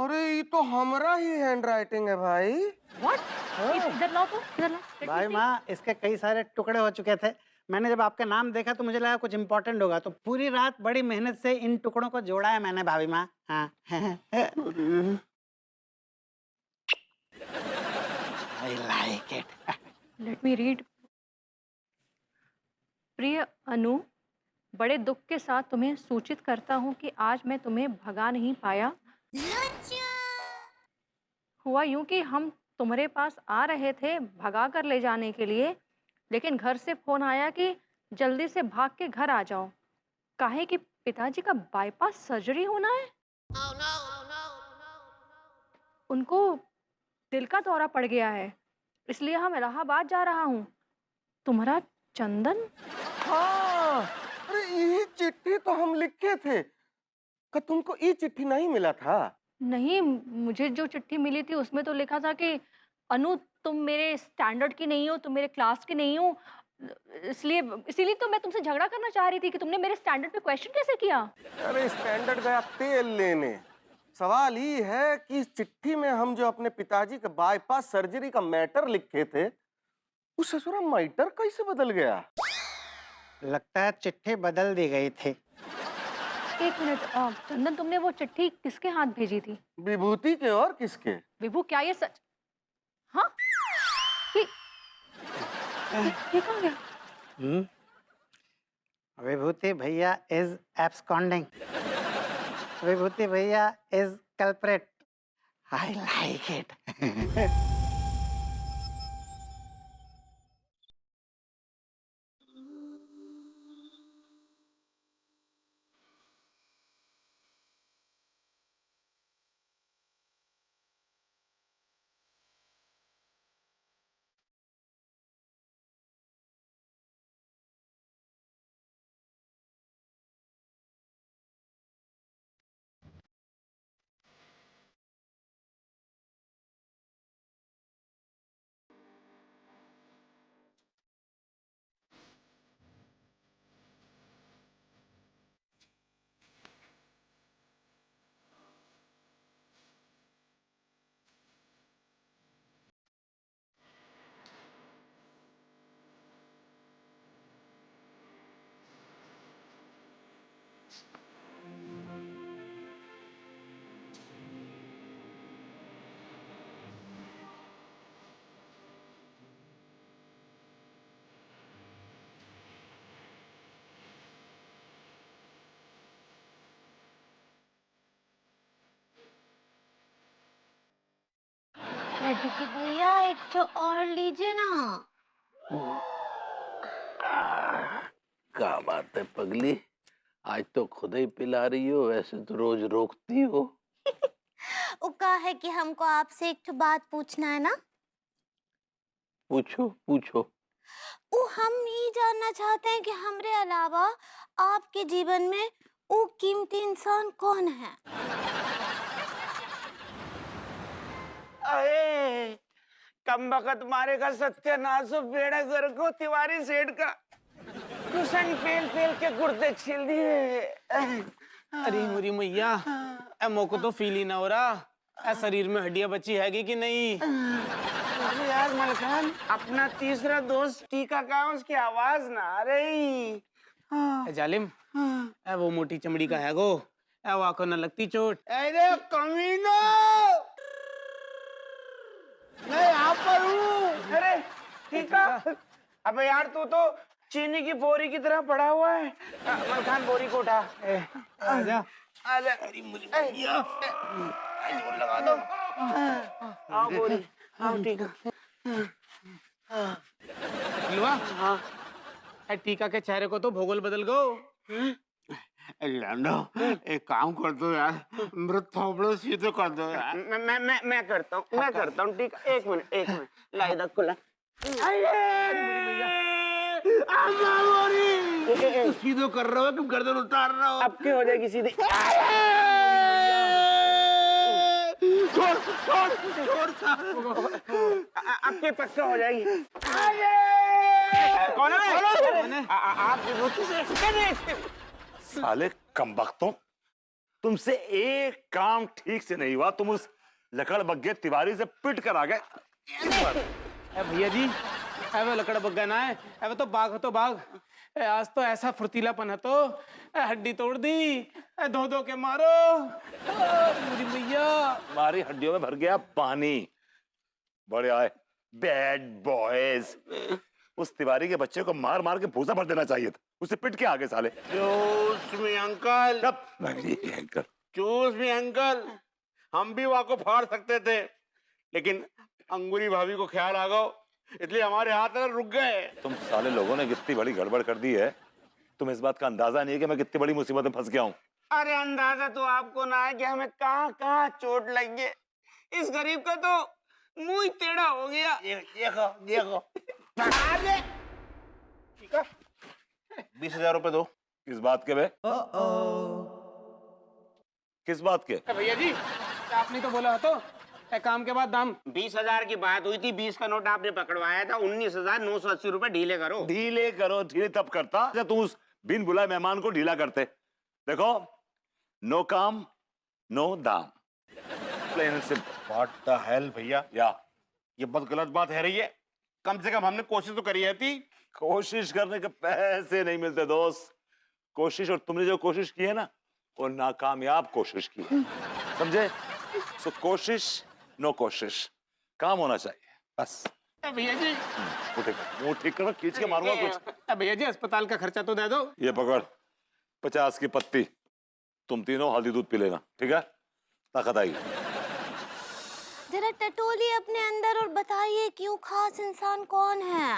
अरे ये तो हमारा ही हैंड राइटिंग है भाई। व्हाट? इधर लाओ, तो इधर लाओ। भाई माँ, इसके कई सारे टुकड़े हो चुके थे। मैंने जब आपका नाम देखा तो मुझे लगा कुछ इम्पोर्टेंट होगा, तो पूरी रात बड़ी मेहनत से इन टुकड़ों को जोड़ा है मैंने भाभी माँ। हाँ। I like it. Let me read. प्रिय अनु, बड़े दुख के साथ तुम्हें सूचित करता हूँ कि आज मैं तुम्हें भगा नहीं पाया। हुआ यूं कि हम तुम्हारे पास आ रहे थे भगा कर ले जाने के लिए, लेकिन घर से फोन आया कि जल्दी से भाग के घर आ जाओ, काहे कि पिताजी का बाईपास सर्जरी होना है। उनको दिल का दौरा पड़ गया है, इसलिए हम इलाहाबाद जा रहा हूँ। तुम्हारा चंदन। हाँ, अरे ये चिट्ठी तो हम लिखे थे। का तुमको ये चिट्ठी नहीं मिला था? नहीं, मुझे जो चिट्ठी मिली थी उसमें तो लिखा था कि अनु तुम मेरे स्टैंडर्ड की नहीं हो, तुम मेरे क्लास की नहीं हो, इसीलिए तो मैं तुमसे झगड़ा करना चाह रही थी कि तुमने मेरे स्टैंडर्ड पे क्वेश्चन कैसे किया। अरे स्टैंडर्ड गया तेल लेने। सवाल ये है कि इस चिट्ठी में हम जो अपने पिताजी के बाईपास सर्जरी का मैटर लिखे थे, उस ससुरा मैटर कैसे बदल गया? लगता है चिट्ठी बदल दी गई थी। एक मिनट, चंदन तुमने वो चिट्ठी किसके हाथ भेजी थी? विभूति के और किसके? विभू, क्या ये सच? हाँ, ये कहाँ गया? विभूति भैया इज एब्सकॉन्डिंग। विभूति भैया is culprit. I like it. कि भैया एक तो और लीजिए ना। क्या बात है पगली, आज तो खुद ही पिला रही हो, वैसे तो रोज रोकती हो। वो कहा है कि हमको आपसे एक तो बात पूछना है ना। पूछो पूछो। वो हम ये जानना चाहते हैं कि हमरे अलावा आपके जीवन में वो कीमती इंसान कौन है। अरे कमबख्त मारेगा सत्यानाश बेड़ा घर को तिवारी सेठ का कुशन पेल पेल के गुर्दे छिल दिए। अरे मुरी मैया, ए मोको तो फील ही ना हो रहा, ए शरीर में हड्डियां बची हैगी कि नहीं। अरे यार मलखान, अपना तीसरा दोस्त टीका का उसकी आवाज ना आ रही। ए जालिम, ए वो मोटी चमड़ी का है गो, ए वो आंखों न लगती चोट। अरे कमीनो, मैं यहाँ पर हूँ। अरे टीका, अबे यार तू तो चीनी की बोरी की तरह पड़ा हुआ है। मलखान बोरी को उठा। आजा। आजा। जोर लगा दो। आओ बोरी, आओ टीका। लुआ, हाँ, ए टीका के चेहरे को तो भूगोल बदल गो। लैंडो, एक काम कर दो यार, मेरे थोपड़े सीधे कर दो यार। मैं करता हूँ ठीक। एक मिनट लाई दा खुला। सीधो कर रहा हो कि गर्दन उतार रहा हो? अब क्या हो जाएगी सीधी? छोड़ आपके पक्का हो जाएगी। कौन है? आप विभूति से साले कमबख्तों, तुमसे एक काम ठीक से नहीं हुआ, तुम उस लकड़ बग्गे तिवारी से पिट कर आ गए। ए भैया जी, ए वो लकड़ बग्गा ना है, ए वो तो बाघ हो तो बाघ। ए आज तो ऐसा फुर्तीलापन है तो हड्डी तोड़ दी, धो धो के मारो। मेरी मैया, हमारी हड्डियों में भर गया पानी। बड़े आए बैड बॉयज। उस तिवारी के बच्चे को मार मार के भूसा भर देना चाहिए था, उसे पिट के आगे साले। चूस में अंकल, अंकल चूस में अंकल, हम भी वहां को फाड़ सकते थे, लेकिन अंगूरी भाभी को ख्याल आ गया, इसलिए हमारे हाथ ना रुक गए। तुम साले लोगों ने कितनी बड़ी गड़बड़ कर दी है, तुम्हें इस बात का अंदाजा नहीं है कि मैं कितनी बड़ी मुसीबत में फंस गया हूँ। अरे अंदाजा तो आपको ना है कि हमें कहाँ कहाँ चोट लगी है। इस गरीब का तो मुंह ही टेढ़ा हो गया। देखो देखो। ठीक है, 20,000 रुपए दो। किस बात के बे? किस बात के? भैया जी, आपने तो बोला तो काम के बाद दाम। 20,000 की बात हुई थी, 20 का नोट आपने पकड़वाया था, 19,980 रुपए ढीले करो। ढीले करो, ढीले तब करता जब तुम उस बिन बुलाए मेहमान को ढीला करते। देखो, नो काम नो दाम, plain and simple. What the hell भैया, या ये बहुत गलत बात है रही है। कम से कम हमने कोशिश तो करी है थी। कोशिश करने के पैसे नहीं मिलते दोस्त। कोशिश, और तुमने जो कोशिश की है ना, वो नाकामयाब कोशिश की है, समझे? सो कोशिश नो कोशिश, काम होना चाहिए बस। भैया जी, मुंह ठीक करो, खींच के मारूंगा कुछ। भैया जी, अस्पताल का खर्चा तो दे दो। ये पकड़, 50 की पत्ती, तुम तीनों हल्दी दूध पी लेना, ठीक है? ताकत आएगी। जरा टटोलिए अपने अंदर और बताइए कि वो खास इंसान कौन है।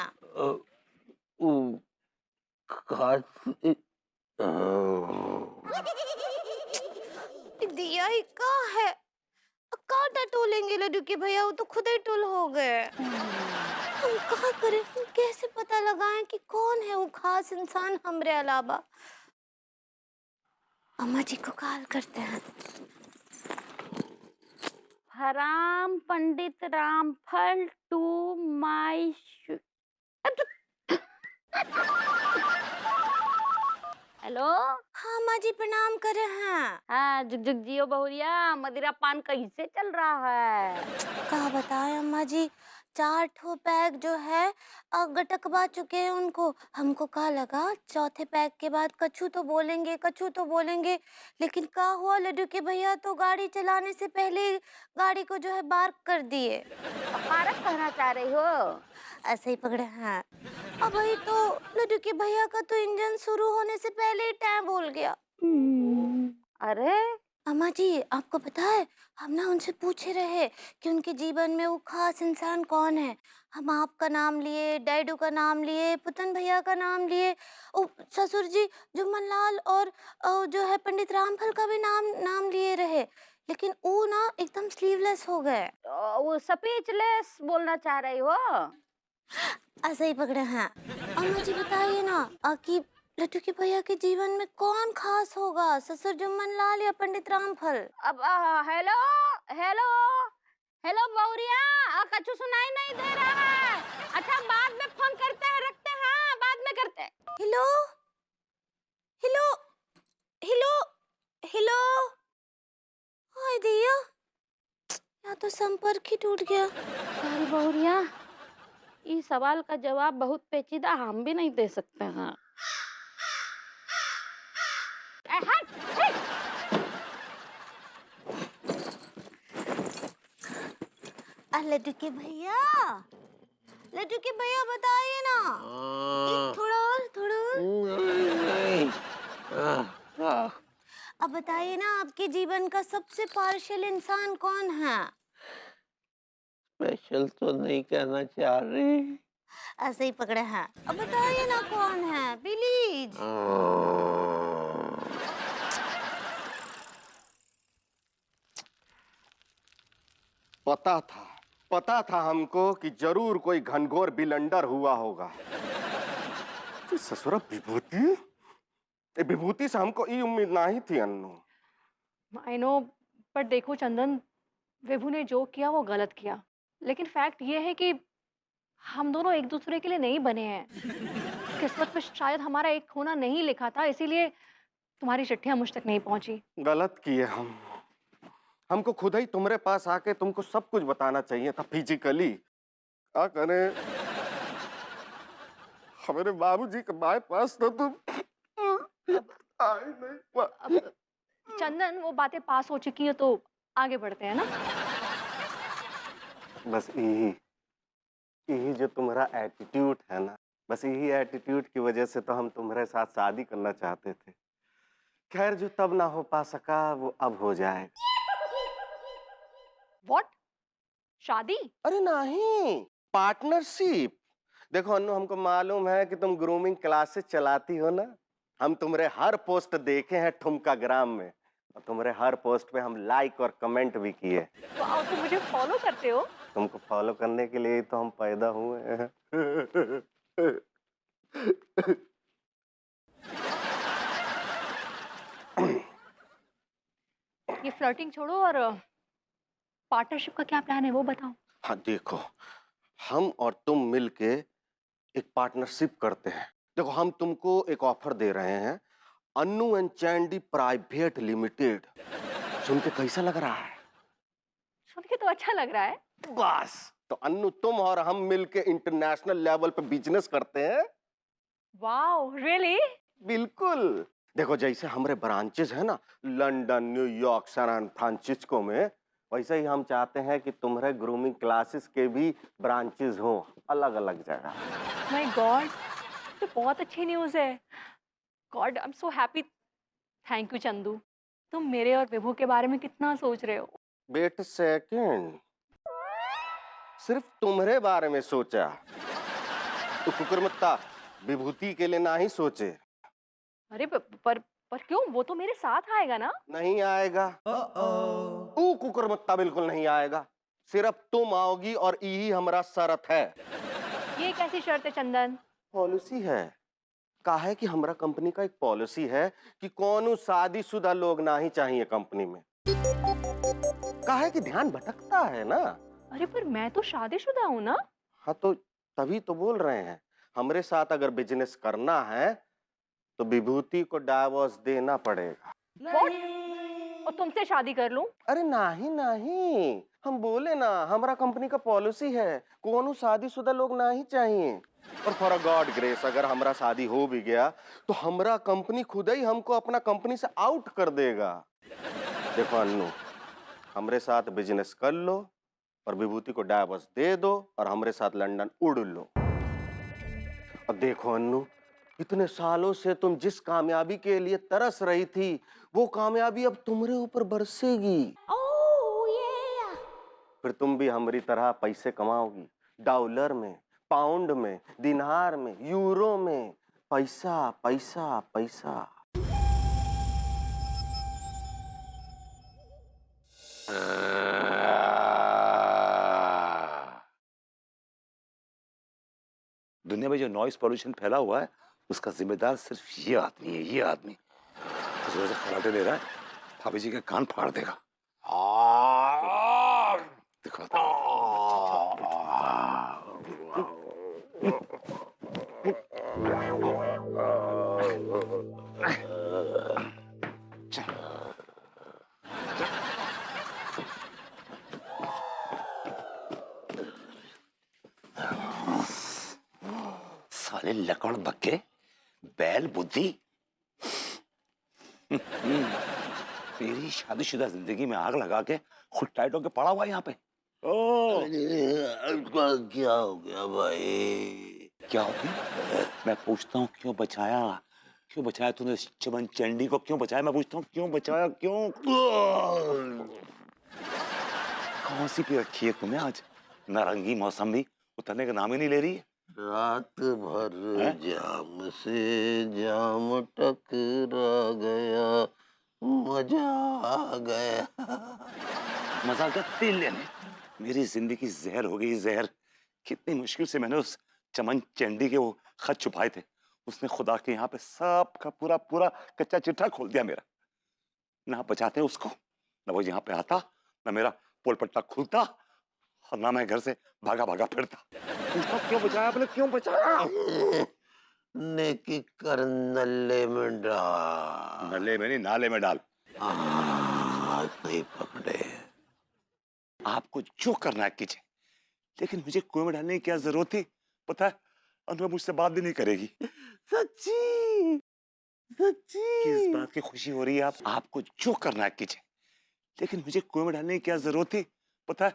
दिया ही का है, कहाँ टटोलेंगे लड्डू के भैया, वो तो खुद ही टुल हो गए। हम कहाँ करें, हम कैसे पता लगाएं कि कौन है वो खास इंसान हमरे अलावा। अम्मा जी को कॉल करते हैं। हराम पंडित रामफल टू माय हेलो। हाँ अम्मा जी प्रणाम कर रहे हैं। हाँ, जुग जुग जियो बहुरिया। मदिरा पान कैसे चल रहा है? कहा बताएं अम्मा जी, 4 ठो पैक जो है गटकवा चुके हैं उनको। हमको कहा लगा चौथे पैक के बाद कछु तो बोलेंगे, कछु तो बोलेंगे, लेकिन क्या हुआ, लड्डू के भैया तो गाड़ी चलाने से पहले गाड़ी को जो है पार्क कर दिए। पारक कहना चाह रही हो? ऐसे ही पकड़े हैं। अब वही तो, लड्डू के भैया का तो इंजन शुरू होने से पहले ही टाइम बोल गया। अरे अम्मा जी आपको पता है, हम ना उनसे पूछे रहे कि उनके जीवन में वो खास इंसान कौन है। हम आपका नाम लिए, डैडू का नाम लिए, पुतन भैया का नाम लिए, ससुर जी जुम्मन लाल और जो है पंडित रामफल का भी नाम लिए रहे, लेकिन वो ना एकदम स्लीवलेस हो गए। वो स्पीचलेस बोलना चाह रही हो? ऐसे ही पकड़े हैं। अम्मा जी बताइए ना कि लड्डू के भैया के जीवन में कौन खास होगा, ससुर जुम्मन लाल या पंडित रामफल? अब हेलो हेलो हेलो बहुरिया, कछु सुनाई नहीं दे रहा है। अच्छा बाद में फोन करते हैं, रखते हैं, बाद में करते हैं। Hello hello hello hello. Hi दिया, या तो संपर्क ही टूट गया। सॉरी बहुरिया, इस सवाल का जवाब बहुत पेचीदा, हम भी नहीं दे सकते हैं। लड्डू के भैया, लड्डू के भैया बताइए ना। थोड़ा और। अब बताइए ना, आपके जीवन का सबसे पार्शियल इंसान कौन है? स्पेशल तो नहीं कहना चाह रही। ऐसे ही पकड़े हैं। अब बताइए ना कौन है प्लीज। पता था हमको कि जरूर कोई घनघोर बिलंडर हुआ होगा। ससुरा विभूति से हमको ये उम्मीद नहीं थी अन्नू। आई नो, पर देखो चंदन, विभू ने जो किया वो गलत किया, लेकिन फैक्ट ये है कि हम दोनों एक दूसरे के लिए नहीं बने हैं। किस्मत में शायद हमारा एक होना नहीं लिखा था, इसीलिए तुम्हारी चिट्ठियां मुझ तक नहीं पहुंची। गलत किए हम। हमको खुद ही तुम्हारे पास आके तुमको सब कुछ बताना चाहिए था फिजिकली। क्या करें, हमारे बाबूजी के बाईपास तो तुम आए नहीं। अब चंदन, वो बातें पास हो चुकी है तो आगे बढ़ते हैं ना। बस यही जो तुम्हारा एटीट्यूड है ना, बस यही एटीट्यूड की वजह से तो हम तुम्हारे साथ शादी करना चाहते थे। खैर, जो तब ना हो पा सका वो अब हो जाए। व्हाट? शादी? अरे नहीं, पार्टनरशिप। देखो अन्नू, हमको मालूम है कि तुम ग्रूमिंग क्लासेस चलाती हो ना। हम तुम्हारे हर पोस्ट देखे हैं ठुमका ग्राम में, और तुम्हारे हर पोस्ट पे हम लाइक और कमेंट भी किए। तो आप तो मुझे फॉलो करते हो। तुमको फॉलो करने के लिए ही तो हम पैदा हुए हैं। ये फ्लर्टिंग छोड़ो और पार्टनरशिप का क्या प्लान है वो बताओ। हाँ देखो, हम और तुम मिलके एक पार्टनरशिप करते हैं। देखो, हम तुमको एक ऑफर दे रहे हैं, Annu and Chandy private limited. सुन के कैसा लग रहा है? सुन के तो अच्छा लग रहा है। बस तो अन्नू, तुम और हम मिलके इंटरनेशनल लेवल पे बिजनेस करते हैं। Wow, really? बिल्कुल। देखो, जैसे हमारे ब्रांचेस है ना लंदन, न्यूयॉर्क, सैन फ्रांसिस्को में, वैसे ही हम चाहते हैं कि तुम्हारे ग्रूमिंग क्लासेस के भी ब्रांचेस हो अलग अलग जगह। माय गॉड, तो बहुत अच्छी न्यूज़ है। God, I am so happy. Thank you Chandu. तुम मेरे और विभू के बारे में कितना सोच रहे हो। वेट सेकंड, सिर्फ तुम्हारे बारे में सोचा तो कुकुरमुत्ता विभूति के लिए ना ही सोचे। अरे पर क्यों? वो तो मेरे साथ आएगा ना। नहीं आएगा। तू कुकुरमुत्ता बिल्कुल नहीं आएगा, सिर्फ तुम आओगी और यही हमारा शर्त है। ये कैसी शर्त है चंदन? पॉलिसी है। काहे कि हमारा कंपनी का एक पॉलिसी है कि कौनो शादीशुदा लोग ना ही चाहिए कंपनी में। काहे कि ध्यान भटकता है ना। अरे पर मैं तो शादीशुदा हूँ ना। हाँ तो तभी तो बोल रहे हैं, हमरे साथ अगर बिजनेस करना है तो विभूति को डाइवोर्स देना पड़ेगा। What? और तुमसे शादी कर लूं? अरे नहीं नहीं, हम बोले ना हमारा कंपनी का पॉलिसी है कौनो शादीशुदा लोग ना ही चाहिए। और फॉर गॉड ग्रेस, अगर हमारा शादी हो भी गया तो हमारा कंपनी खुद ही हमको अपना कंपनी से आउट कर देगा। देखो अन्नू, हमरे साथ बिजनेस कर लो और विभूति को डाइवोर्स दे दो और हमरे साथ लंदन उड़ लो। और देखो अन्नू, इतने सालों से तुम जिस कामयाबी के लिए तरस रही थी, वो कामयाबी अब तुम्हारे ऊपर बरसेगी। फिर तुम भी हमारी तरह पैसे कमाओगी, डॉलर में, पाउंड में, दिनार में, यूरो में। पैसा पैसा पैसा। दुनिया में जो नॉइस पॉल्यूशन फैला हुआ है उसका जिम्मेदार सिर्फ ये आदमी है, ये आदमी। इस वजह से खराटे ले रहा है, भाभी जी के कान फाड़ देगा। देखो साले लकड़ बक्के, बैल बुद्धि। तेरी शादीशुदा जिंदगी में आग लगा के खुद टाइट होके पड़ा हुआ यहाँ पे। क्या हो गया भाई? क्या हो गया? मैं पूछता हूँ क्यों बचाया? क्यों बचाया तूने चमन चंडी को? क्यों बचाया? मैं पूछता हूँ क्यों बचाया? क्यों? कौन सी पी रखी है तुम्हें आज? नारंगी मौसमी उतरने का नाम ही नहीं ले रही है। रात भर जाम से जाम टकरा गया, मजा आ गया। मजा का तेल लेने। मेरी जिंदगी जहर हो गई, जहर। कितनी मुश्किल से मैंने उस चमन चंडी के वो खत छुपाए थे, उसने खुदा के यहाँ पे सबका पूरा पूरा कच्चा चिट्ठा खोल दिया मेरा। ना बचाते उसको, ना वो यहाँ पे आता, ना मेरा पोल पट्टा खुलता, और ना मैं घर से भागा भागा फिरता। क्यों बचाया आपने? क्यों बचाया? नेकी कर नल्ले में डाल। नले में नहीं, नाले में डाल। नहीं पकड़े। आपको जो करना है कीजिए, लेकिन मुझे कुएं में डालने की क्या जरूरत थी? पता है अनुपमा मुझसे बात भी नहीं करेगी। सच्ची सच्ची। किस बात की खुशी हो रही है? आपको जो करना है कीजिए, लेकिन मुझे कुएं में डालने की क्या जरूरत थी? पता है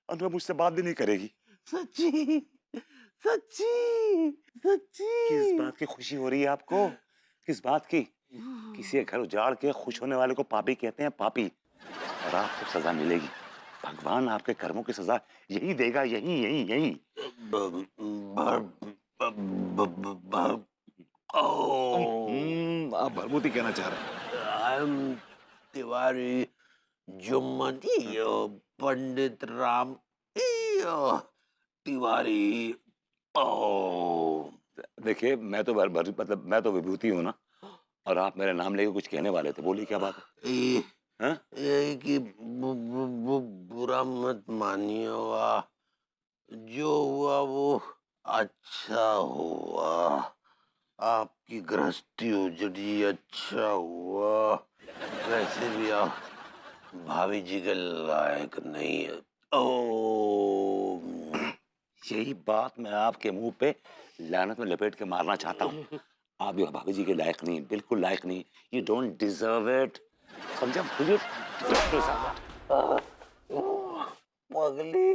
अनुपमा मुझसे बात भी नहीं करेगी। सच्ची सच्ची सच्ची। किस बात की खुशी हो रही है आपको? किस बात की? किसी के घर उजाड़ के खुश होने वाले को पापी कहते हैं, पापी। और आपको सजा मिलेगी। भगवान आपके कर्मों की सजा यही देगा, यही यही यही। आप भरभूति कहना चाह रहे हैं? I am Tiwari Jumman Pandit Ram Tiwari. देखिए मैं तो मतलब मैं तो विभूति हूँ ना, और आप मेरे नाम लेके कुछ कहने वाले थे। बोलिए क्या बात है? हाँ? ये कि बुरा मत मानिएगा, जो हुआ वो अच्छा हुआ। आपकी गृहस्थी उजड़ी, अच्छा हुआ। वैसे भी आप भाभी जी के लायक नहीं है। यही बात मैं आपके मुंह पे लानत में लपेट के मारना चाहता हूँ। आप जो भाभी जी के लायक नहीं, बिल्कुल लायक नहीं। You don't deserve it. समझा? पगली।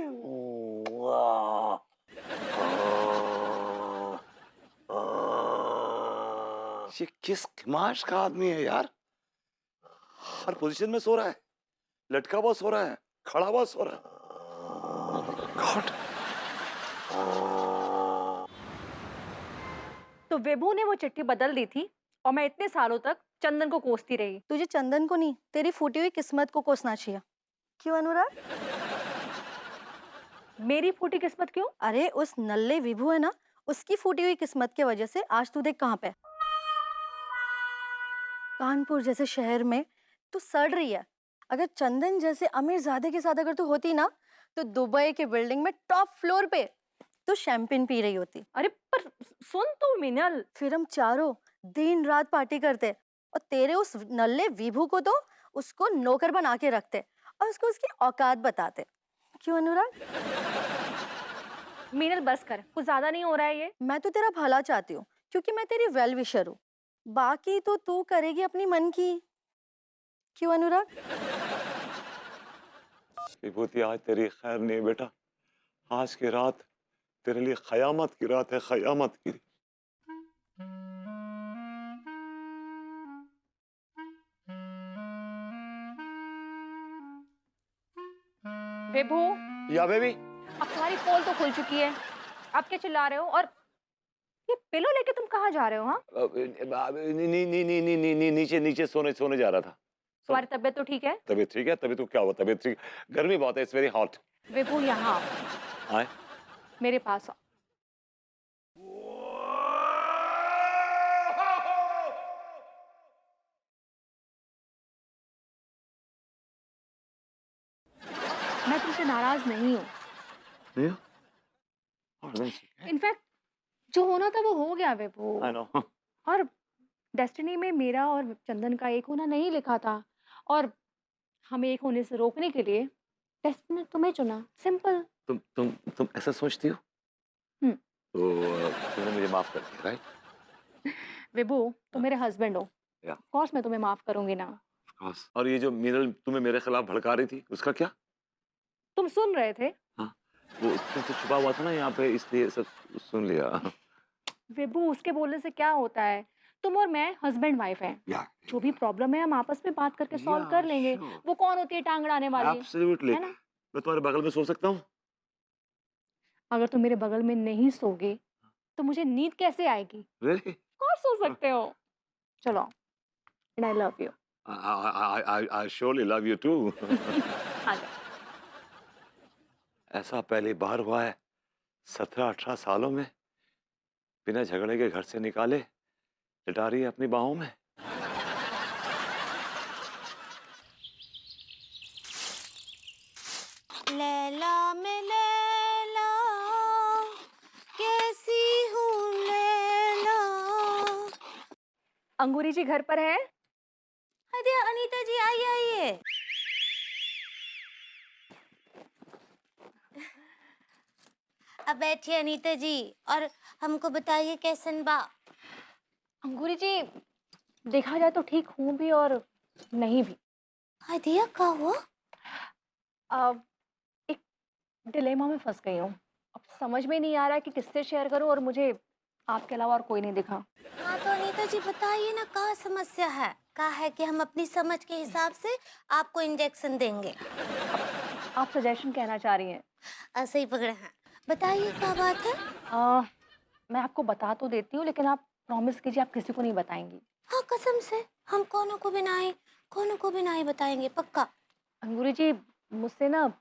ये किस खमाश का आदमी है यार? हर पोजीशन में सो रहा है, लटका हुआ सो रहा है, खड़ा हुआ सो रहा है। गॉड। तो विभू ने वो चिट्ठी बदल दी थी और मैं इतने सालों तक चंदन को कोसती रही। तुझे चंदन को नहीं, तेरी फूटी हुई किस्मत को कोसना चाहिए। क्यों अनुराग? मेरी फूटी किस्मत क्यों? अरे उस नल्ले विभू है ना, उसकी फूटी हुई किस्मत के वजह से आज तू देख कहाँ पे। कानपुर जैसे शहर में तू सड़ रही है। अगर चंदन जैसे अमीरजादे के साथ अगर तू होती ना, तो दुबई के बिल्डिंग में टॉप फ्लोर पे तू शैंपेन पी रही होती। अरे पर सुन तो मिनल, फिर हम चारों दिन रात पार्टी करते और तेरे उस नल्ले विभू को तो उसको नौकर बना के रखते और उसको उसकी औकात बताते। क्यों अनुराग? मिनल बस कर, कुछ ज्यादा नहीं हो रहा है ये? मैं तो तेरा भला चाहती हूँ क्योंकि मैं तेरी वेल विशर हूँ। बाकी तो तू करेगी अपनी मन की। क्यों अनुराग? विभूति आज तेरी खैर नहीं बेटा। आज की रात तेरे लिए खयामत की रात है, खयामत की। विभू, या बेबी। अब तुम्हारी पोल तो खुल चुकी है, अब क्या चिल्ला रहे हो? और ये पिलो लेके तुम कहाँ जा रहे हो? हाँ, नीचे नीचे सोने जा रहा था। तुम्हारी तबीयत तो ठीक है? तबीयत ठीक है। तबीयत तो क्या हुआ? तबीयत ठीक। गर्मी बहुत है, इट्स वेरी हॉट। विभू यहाँ आए मेरे पास आओ। मैं तुमसे नाराज नहीं हूँ। इनफैक्ट जो होना था वो हो गया विभू। I know. और डेस्टिनी में मेरा और चंदन का एक होना नहीं लिखा था, और हमें एक होने से रोकने के लिए डेस्टिनी ने तुम्हें चुना। सिंपल। तुम ऐसा सोचती हो? तो तुमने मुझे माफ कर दिया, राइट? विभू, तुम मेरे हस्बैंड हो। या। ऑफ कोर्स मैं तुम्हें माफ करूंगी ना। और ये जो मीनल तुम्हें मेरे खिलाफ भड़का रही थी, उसका क्या? तुम सुन रहे थे? हाँ, वो तुमसे छुपा हुआ था ना यहाँ पे, इसलिए सब सुन लिया। विभू, उसके बोलने से क्या होता है? तुम और मैं हस्बैंड वाइफ हैं। जो भी प्रॉब्लम है हम आपस में बात करके सॉल्व कर लेंगे। वो कौन होती है टांग अड़ाने वाली? एब्सोल्युटली। है ना? मैं तुम्हारे बगल में सो सकता हूँ? अगर तुम मेरे बगल में नहीं सोगे तो मुझे नींद कैसे आएगी? Really? कौन सो सकते हो? चलो। And I love you. I surely love you too. आ जाओ। ऐसा पहली बार हुआ है 17-18 सालों में, बिना झगड़े के घर से निकाले लिटा रही है अपनी बाहों में। लैला में लैला कैसी हूँ लैला अंगूरी जी घर पर है? अरे अनीता जी, आइए आइए। अब बैठिए अनीता जी, और हमको बताइए कैसन बा। अंगूरी जी, देखा जाए तो ठीक हूँ भी और नहीं भी। दिया का हुआ? अब एक डिलेमा में फंस गई हूँ। अब समझ में नहीं आ रहा है कि किससे शेयर करूँ, और मुझे आपके अलावा और कोई नहीं दिखा। हाँ तो अनीता जी बताइए ना, क्या समस्या है? क्या है कि हम अपनी समझ के हिसाब से आपको इंजेक्शन देंगे। आप सजेशन कहना चाह रही हैं? ऐसे ही पकड़े हैं, बताइए क्या बात है। मैं आपको बता तो देती हूँ, लेकिन आप प्रॉमिस कीजिए आप किसी को नहीं बताएंगी। हाँ कसम से, हम कोनो को भी नहीं बताएंगे, पक्का। अंगूरी जी, मुझसे ना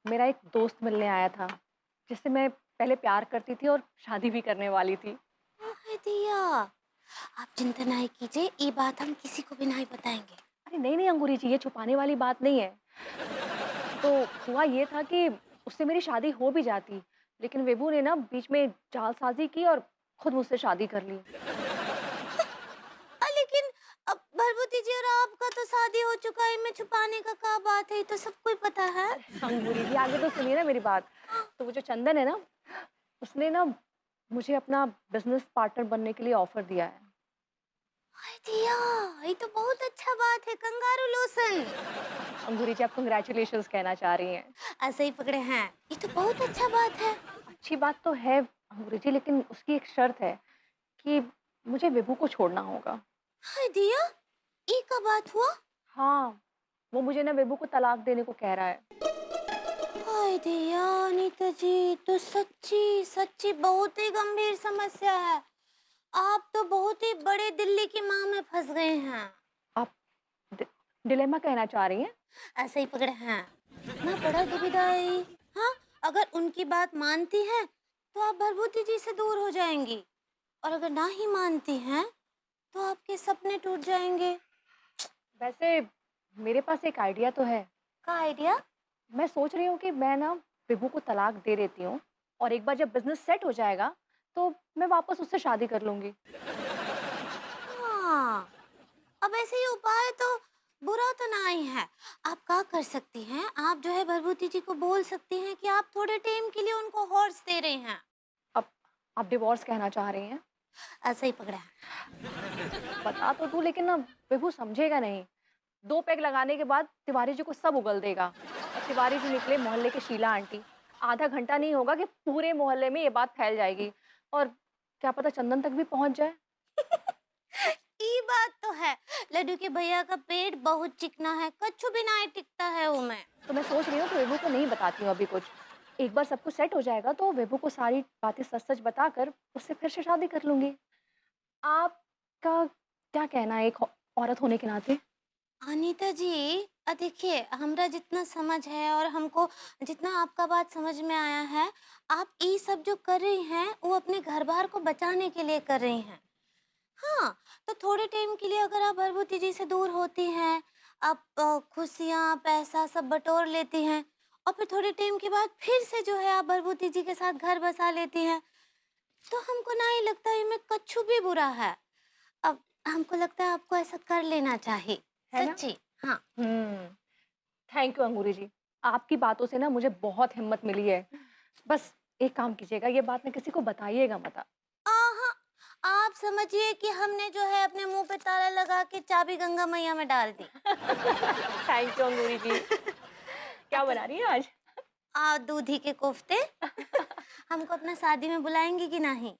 मेरा एक दोस्त मिलने आया था, जिससे मैं पहले प्यार करती थी और शादी भी करने वाली थी। दिया, आप चिंता नहीं कीजिए, ये बात हम किसी को भी नहीं बताएंगे। अरे नहीं नहीं अंगूरी जी, ये छुपाने वाली बात नहीं है। तो हुआ ये था कि उससे मेरी शादी हो भी जाती, लेकिन वेबू ने ना बीच में जालसाजी की और खुद मुझसे शादी कर ली। लेकिन अब भरभूति जी और आपका तो शादी हो चुका है, इनमें छुपाने का क्या बात है, ये तो सबको ही पता है। अंगूरी जी, आगे तो सुनिए ना मेरी बात। तो वो जो चंदन है ना, उसने ना मुझे अपना बिजनेस पार्टनर बनने के लिए ऑफर दिया है। दिया, ये तो बहुत अच्छा बात है, कंगारू लोशन। अंगूरी जी, आप कंग्रेचुलेशंस कहना चाह रही हैं? ऐसे ही पकड़े हैं, ये तो बहुत अच्छा बात है। अच्छी बात तो है अंगूरी जी, लेकिन उसकी एक शर्त है कि मुझे विभू को छोड़ना होगा। दिया, ये का बात हुआ? हाँ, वो मुझे ना विभू को तलाक देने को कह रहा है। दिया, अनीता जी तो सच्ची सच्ची बहुत ही गंभीर समस्या है। आप तो बहुत ही बड़े दिल्ली की माँ में फंस गए हैं। आप डिलेमा कहना चाह रही हैं? ऐसे ही पकड़े हैं ना, बड़ा दुविधा है ये। हाँ, अगर उनकी बात मानती हैं तो आप भरभूति जी से दूर हो जाएंगी, और अगर ना ही मानती हैं तो आपके सपने टूट जाएंगे। वैसे मेरे पास एक आइडिया तो है। क्या आइडिया? मैं सोच रही हूँ कि मैं ना विभू को तलाक दे देती हूँ, और एक बार जब बिजनेस सेट हो जाएगा तो मैं वापस उससे शादी कर लूंगी। हाँ, अब ऐसे ही उपाय तो बुरा तो नहीं है। आप क्या कर सकती हैं, आप जो है भरभूति जी को बोल सकती हैं कि आप थोड़े टाइम के लिए उनको हॉर्स दे रहे हैं। अब आप डिवोर्स कहना चाह रही हैं? ऐसे ही पकड़ा है। बता तो दूं, लेकिन ना विभू समझेगा नहीं। 2 पैग लगाने के बाद तिवारी जी को सब उगल देगा, और तिवारी जी निकले मोहल्ले के शीला आंटी। आधा घंटा नहीं होगा कि पूरे मोहल्ले में ये बात फैल जाएगी, और क्या पता चंदन तक भी पहुंच जाए। ये बात तो है, लड्डू के भैया का पेट बहुत चिकना है, कच्छु भी नहीं टिकता है वो में। तो मैं सोच रही हूँ कि विभू को नहीं बताती हूँ अभी कुछ। एक बार सब कुछ सेट हो जाएगा तो विभू को सारी बातें सच सच बताकर उससे फिर से शादी कर लूंगी। आपका क्या कहना है एक औरत होने के नाते? अनीता जी, देखिए हमरा जितना समझ है और हमको जितना आपका बात समझ में आया है, आप ये सब जो कर रही हैं वो अपने घर बार को बचाने के लिए कर रही हैं। हाँ, तो थोड़े टाइम के लिए अगर आप भरभूति जी से दूर होती हैं, आप खुशियाँ पैसा सब बटोर लेती हैं, और फिर थोड़े टाइम के बाद फिर से जो है आप भरभूति जी के साथ घर बसा लेती हैं, तो हमको नहीं लगता इनमें कच्छु भी बुरा है। अब हमको लगता है आपको ऐसा कर लेना चाहिए, है ना? सच्ची। हाँ, थैंक यू अंगूरी जी, आपकी बातों से ना मुझे बहुत हिम्मत मिली है। बस एक काम कीजिएगा, ये बात ना किसी को बताइएगा मत। आहा, आप समझिए कि हमने जो है अपने मुंह पे ताला लगा के चाबी गंगा मैया में डाल दी। थैंक यू अंगूरी जी। क्या बना रही है आज? दूधी के कोफ्ते। हमको अपना शादी में बुलाएंगी कि नहीं?